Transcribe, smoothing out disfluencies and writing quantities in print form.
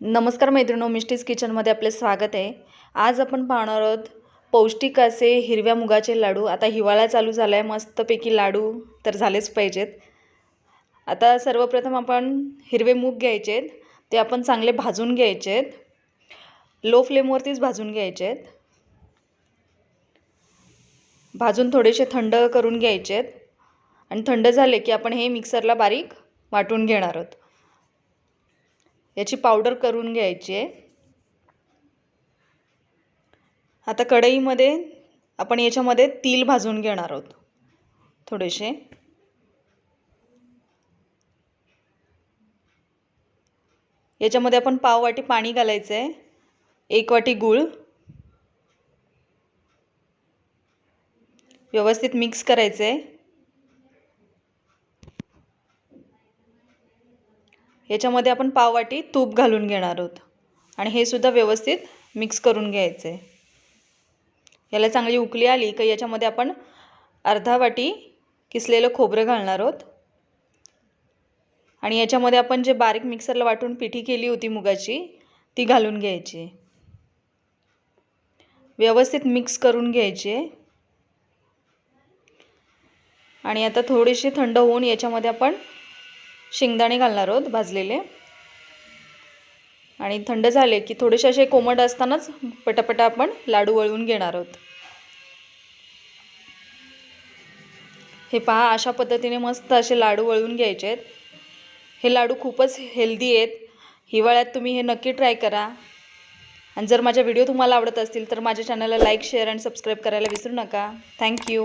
नमस्कार मैत्रिणो, मिष्टीज किचनमध्ये आपले स्वागत आहे। आज आपण पाहणार आहोत पौष्टिक असे हिरव्या मुगाचे लाडू। आता हिवाळा चालू झाला आहे, मस्तपैकी लाडू तर झालेच पाहिजेत। आता सर्वप्रथम आपण हिरवे मूग घ्यायचे आहेत, ते आपण चांगले भाजून घ्यायचे आहेत। लो फ्लेमवरतीच भाजून घ्यायचे आहेत। भाजून थोडेसे थंड करून घ्यायचे आहेत आणि थंड झाले की आपण हे मिक्सरला बारीक वाटून घेणार आहोत। याची पावडर करून घ्यायची आहे। आता कढईमध्ये आपण याच्यामध्ये तीळ भाजून घेणार आहोत थोडेसे। याच्यामध्ये आपण पाव वाटी पाणी घालायचं आहे, 1 वाटी गूळ, व्यवस्थित मिक्स करायचं आहे। याच्यामध्ये आपण पाव वाटी तूप घालून घेणार आहोत आणि हे सुद्धा व्यवस्थित मिक्स करून घ्यायचं आहे। याला चांगली उकळी आली की याच्यामध्ये आपण अर्धा वाटी किसलेलं खोबरं घालणार आहोत आणि याच्यामध्ये आपण जे बारीक मिक्सरला वाटून पिठी केली होती मुगाची ती घालून घ्यायची। व्यवस्थित मिक्स करून घ्यायचे आणि आता थोडेसे थंड होऊन याच्यामध्ये आपण शेंगदाणे घालणार आहोत भाजलेले आणि थंड झाले की थोडेसे असे कोमट असतानाच पटापटा आपण लाडू वळवून घेणार आहोत। हे पहा, अशा पद्धतीने मस्त असे लाडू वळवून घ्यायचे आहेत। हे लाडू खूपच हेल्दी आहेत। हिवाळ्यात तुम्ही हे नक्की ट्राय करा आणि जर माझे व्हिडिओ तुम्हाला आवडत असतील तर माझ्या चॅनलला लाईक, शेअर आणि सबस्क्राइब करायला विसरू नका। थँक्यू।